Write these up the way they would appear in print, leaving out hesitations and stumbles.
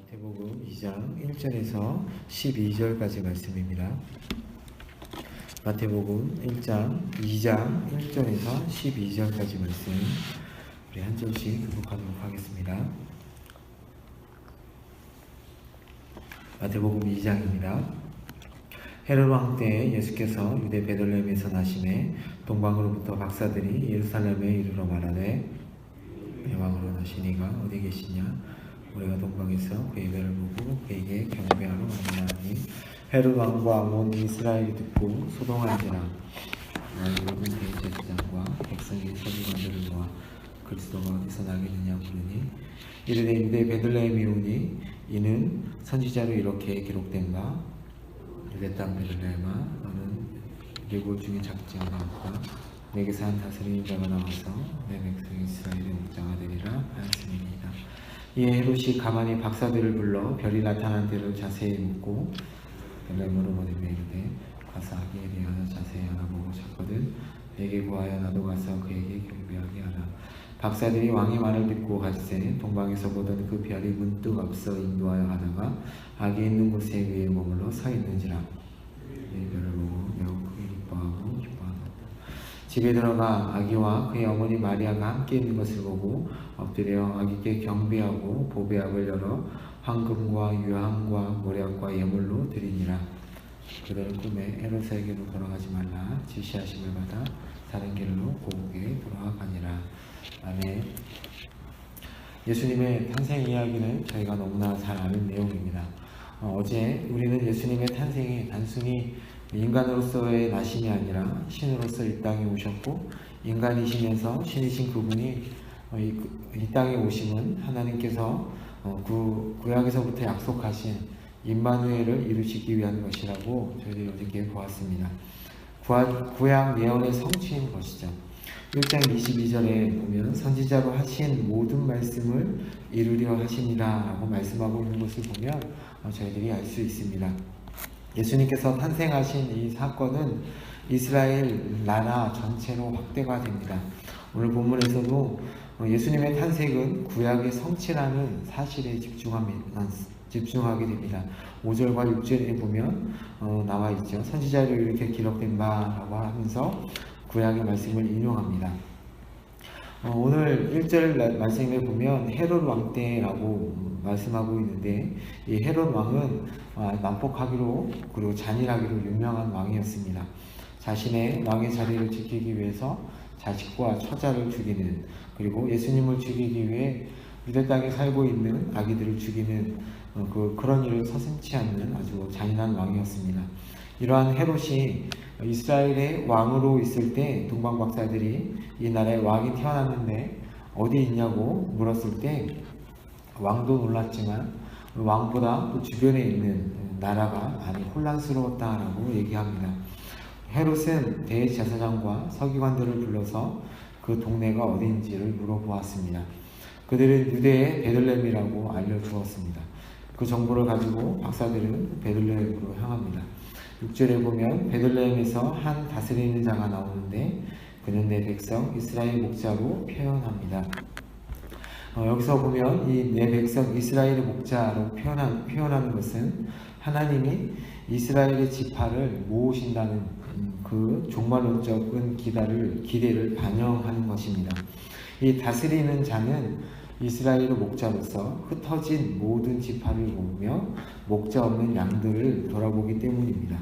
마태복음 2장 1절에서 12절까지 말씀입니다. 마태복음 2장 1절에서 12절까지 말씀 우리 한 절씩 교독하도록 하겠습니다. 마태복음 2장입니다. 헤롯 왕 때 예수께서 유대 베들레헴에서 나심에 동방으로부터 박사들이 예루살렘에 이르러 말하되 왕으로 나신 이가 어디 계시냐? 우리가 동방에서 그의 배를 보고 그에게 경배하러 왔나니 헤롯 왕과 온 이스라엘이 듣고 소동한지라. 모든 대제사장과 백성의 서기관들을 모아 그리스도가 어디서 나겠느냐 부르니 이르되 유대 베들레헴이 오니 이는 선지자로 이렇게 기록된 바 유대 땅 베들레헴아 너는 일곱 중에 작지 않았다. 내게서 한 다스리는 자가 나와서 내 백성 이스라엘의 목자가 되리라 하였음이니이다. 이에 헤롯이 가만히 박사들을 불러 별이 나타난 데를 자세히 묻고 베들레헴으로 보내며 이르되 가서 아기에 대하여 자세히 알아보고 찾거든 내게 구하여 나도 가서 그에게 경배하게 하라. 박사들이 왕의 말을 듣고 갈새 동방에서 보던 그 별이 문득 앞서 인도하여 가다가 아기 있는 곳에 그의 머물러 서 있는지라. 이 별을 보고 매우 크게 기뻐하고 기뻐하노. 집에 들어가 아기와 그의 어머니 마리아가 함께 있는 것을 보고 엎드려 아기께 경배하고 보배압을 열어 황금과 유황과 모략과 예물로 드리니라. 그들은 꿈에 헤롯에게로 돌아가지 말라 지시하심을 받아 다른 길로 고국에 돌아가니라. 아멘. 예수님의 탄생 이야기는 저희가 너무나 잘 아는 내용입니다. 어제 우리는 예수님의 탄생이 단순히 인간으로서의 나심이 아니라 신으로서 이 땅에 오셨고 인간이시면서 신이신 그분이 이 땅에 오심은 하나님께서 구약에서부터 약속하신 임마누엘을 이루시기 위한 것이라고 저희들이 어저께 보았습니다. 구약 예언의 성취인 것이죠. 1장 22절에 보면 선지자로 하신 모든 말씀을 이루려 하시니라 라고 말씀하고 있는 것을 보면 저희들이 알 수 있습니다. 예수님께서 탄생하신 이 사건은 이스라엘 나라 전체로 확대가 됩니다. 오늘 본문에서도 예수님의 탄생은 구약의 성취라는 사실에 집중하게 됩니다. 5절과 6절에 보면 나와 있죠. 선지자로 이렇게 기록된 바라고 하면서 구약의 말씀을 인용합니다. 오늘 1절 말씀에 보면 헤롯 왕 때라고 말씀하고 있는데 이 헤롯 왕은 난폭하기로 그리고 잔인하기로 유명한 왕이었습니다. 자신의 왕의 자리를 지키기 위해서 자식과 처자를 죽이는 그리고 예수님을 죽이기 위해 유대 땅에 살고 있는 아기들을 죽이는 그런 일을 서슴지 않는 아주 잔인한 왕이었습니다. 이러한 헤롯이 이스라엘의 왕으로 있을 때 동방 박사들이 이 나라에 왕이 태어났는데 어디 있냐고 물었을 때 왕도 놀랐지만 왕보다 또 주변에 있는 나라가 많이 혼란스러웠다라고 얘기합니다. 헤롯은 대제사장과 서기관들을 불러서 그 동네가 어딘지를 물어보았습니다. 그들은 유대의 베들레헴이라고 알려주었습니다. 그 정보를 가지고 박사들은 베들레헴으로 향합니다. 6절에 보면 베들레헴에서 한 다스리는 자가 나오는데 그는 내 백성 이스라엘 목자로 표현합니다. 여기서 보면 이 내 백성 이스라엘의 목자로 표현하는 것은 하나님이 이스라엘의 지파를 모으신다는 그 종말론적인 기대를 반영하는 것입니다. 이 다스리는 자는 이스라엘의 목자로서 흩어진 모든 지파를 모으며 목자 없는 양들을 돌아보기 때문입니다.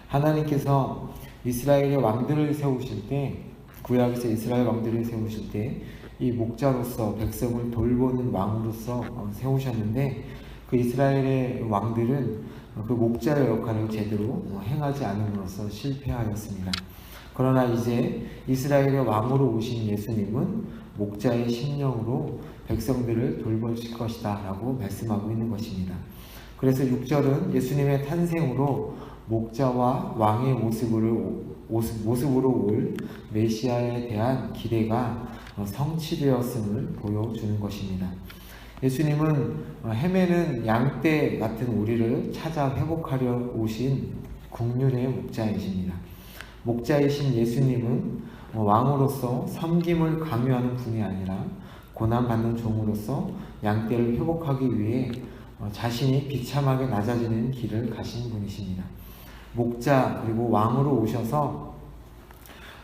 하나님께서 이스라엘의 왕들을 세우실 때 구약에서 이스라엘 왕들을 세우실 때 이 목자로서 백성을 돌보는 왕으로서 세우셨는데 그 이스라엘의 왕들은 그 목자의 역할을 제대로 행하지 않음으로써 실패하였습니다. 그러나 이제 이스라엘의 왕으로 오신 예수님은 목자의 심령으로 백성들을 돌보실 것이다 라고 말씀하고 있는 것입니다. 그래서 6절은 예수님의 탄생으로 목자와 왕의 모습으로 올 메시아에 대한 기대가 성취되었음을 보여주는 것입니다. 예수님은 헤매는 양떼 같은 우리를 찾아 회복하려 오신 국률의 목자이십니다. 목자이신 예수님은 왕으로서 섬김을 강요하는 분이 아니라 고난받는 종으로서 양떼를 회복하기 위해 자신이 비참하게 낮아지는 길을 가신 분이십니다. 목자 그리고 왕으로 오셔서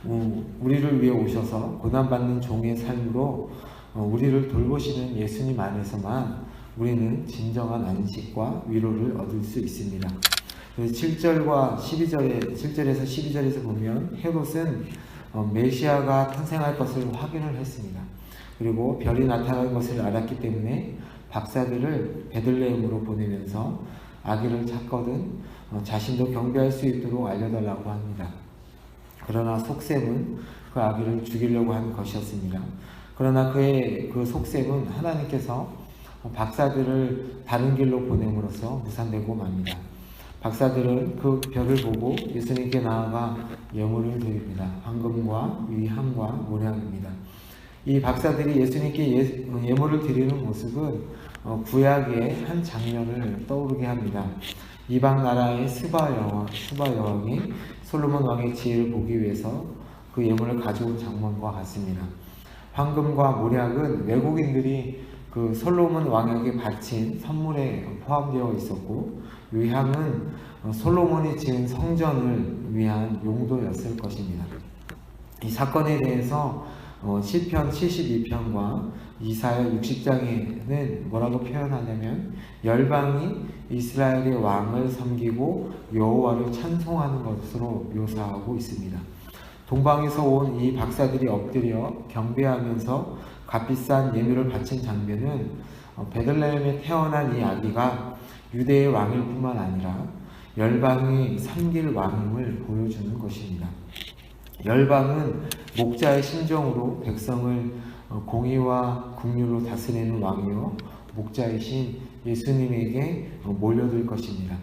우리를 위해 오셔서 고난받는 종의 삶으로 우리를 돌보시는 예수님 안에서만 우리는 진정한 안식과 위로를 얻을 수 있습니다. 7절과 12절에 7절에서 12절에서 보면 헤롯은 메시아가 탄생할 것을 확인을 했습니다. 그리고 별이 나타난 것을 알았기 때문에 박사들을 베들레헴으로 보내면서 아기를 찾거든 자신도 경배할 수 있도록 알려달라고 합니다. 그러나 속셈은 그 아기를 죽이려고 한 것이었습니다. 그러나 그의 그 속셈은 하나님께서 박사들을 다른 길로 보냄으로써 무산되고 맙니다. 박사들은 그 별을 보고 예수님께 나아가 예물을 드립니다. 황금과 위함과 모략입니다. 이 박사들이 예수님께 예물을 드리는 모습은 구약의 한 장면을 떠오르게 합니다. 이방 나라의 스바 여왕이 솔로몬 왕의 지혜를 보기 위해서 그 예물을 가져온 장면과 같습니다. 황금과 모략은 외국인들이 그 솔로몬 왕에게 바친 선물에 포함되어 있었고, 위함은 솔로몬이 지은 성전을 위한 용도였을 것입니다. 이 사건에 대해서 시편 72편과 이사야 60장에는 뭐라고 표현하냐면 열방이 이스라엘의 왕을 섬기고 여호와를 찬송하는 것으로 묘사하고 있습니다. 동방에서 온 이 박사들이 엎드려 경배하면서 값비싼 예물을 바친 장면은 베들레헴에 태어난 이 아기가 유대의 왕일 뿐만 아니라 열방이 섬길 왕임을 보여주는 것입니다. 열방은 목자의 심정으로 백성을 공의와 긍휼로 다스리는 왕이요 목자이신 예수님에게 몰려들 것입니다.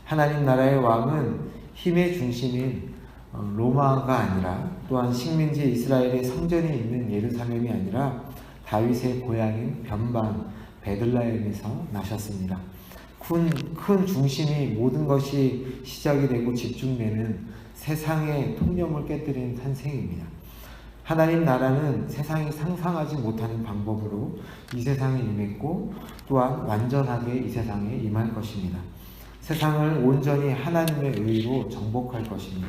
하나님 나라의 왕은 힘의 중심인 로마가 아니라 또한 식민지 이스라엘의 성전이 있는 예루살렘이 아니라 다윗의 고향인 변방 베들레헴에서 나셨습니다. 큰 중심이 모든 것이 시작이 되고 집중되는 세상의 통념을 깨뜨린 탄생입니다. 하나님 나라는 세상이 상상하지 못하는 방법으로 이 세상에 임했고 또한 완전하게 이 세상에 임할 것입니다. 세상을 온전히 하나님의 의로 정복할 것입니다.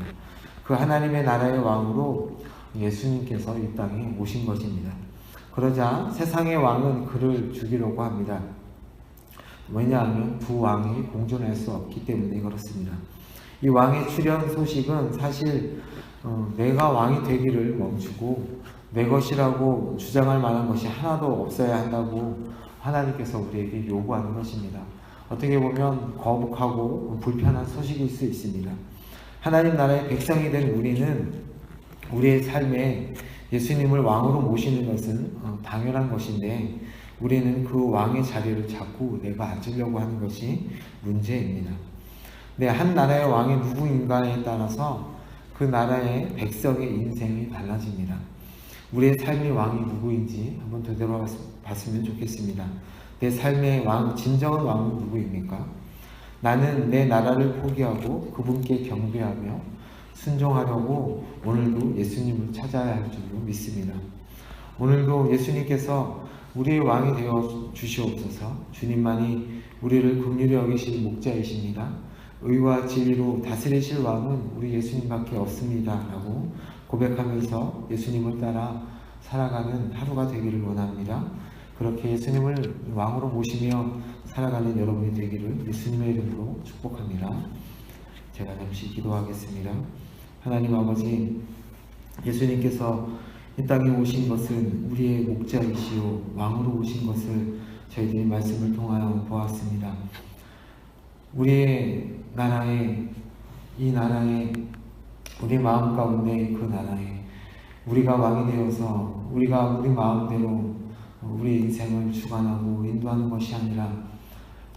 그 하나님의 나라의 왕으로 예수님께서 이 땅에 오신 것입니다. 그러자 세상의 왕은 그를 죽이려고 합니다. 왜냐하면 두 왕이 공존할 수 없기 때문에 그렇습니다. 이 왕의 출현 소식은 사실 내가 왕이 되기를 멈추고 내 것이라고 주장할 만한 것이 하나도 없어야 한다고 하나님께서 우리에게 요구하는 것입니다. 어떻게 보면 거북하고 불편한 소식일 수 있습니다. 하나님 나라의 백성이 된 우리는 우리의 삶에 예수님을 왕으로 모시는 것은 당연한 것인데 우리는 그 왕의 자리를 자꾸 내가 앉으려고 하는 것이 문제입니다. 한 나라의 왕이 누구인가에 따라서 그 나라의 백성의 인생이 달라집니다. 우리의 삶의 왕이 누구인지 한번 되돌아봤으면 좋겠습니다. 내 삶의 왕, 진정한 왕은 누구입니까? 나는 내 나라를 포기하고 그분께 경배하며 순종하려고 오늘도 예수님을 찾아야 할 줄로 믿습니다. 오늘도 예수님께서 우리의 왕이 되어 주시옵소서. 주님만이 우리를 긍휼히 여기실 목자이십니다. 의와 진리로 다스리실 왕은 우리 예수님밖에 없습니다 라고 고백하면서 예수님을 따라 살아가는 하루가 되기를 원합니다. 그렇게 예수님을 왕으로 모시며 살아가는 여러분이 되기를 예수님의 이름으로 축복합니다. 제가 잠시 기도하겠습니다. 하나님 아버지, 예수님께서 이 땅에 오신 것은 우리의 목자이시오 왕으로 오신 것을 저희들이 말씀을 통하여 보았습니다. 우리의 나라에, 이 나라에, 우리 마음 가운데 그 나라에 우리가 왕이 되어서 우리가 우리 마음대로 우리 인생을 주관하고 인도하는 것이 아니라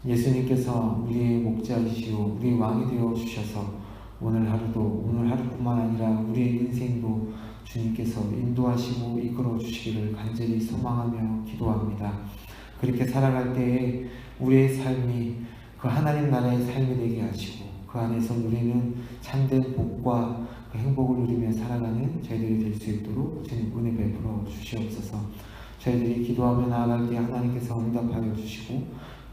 예수님께서 우리의 목자이시오 우리 왕이 되어 주셔서 오늘 하루뿐만 아니라 우리의 인생도 주님께서 인도하시고 이끌어 주시기를 간절히 소망하며 기도합니다. 그렇게 살아갈 때에 우리의 삶이 그 하나님 나라의 삶이 되게 하시고 그 안에서 우리는 참된 복과 그 행복을 누리며 살아가는 저희들이 될 수 있도록 주님 은혜 베풀어 주시옵소서. 저희들이 기도하며 나아갈 때 하나님께서 응답하여 주시고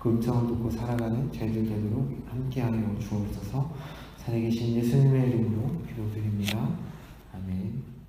그 음성을 듣고 살아가는 저희들 되도록 함께하여 주옵소서. 살아계신 예수님의 이름으로 기도드립니다. 아멘.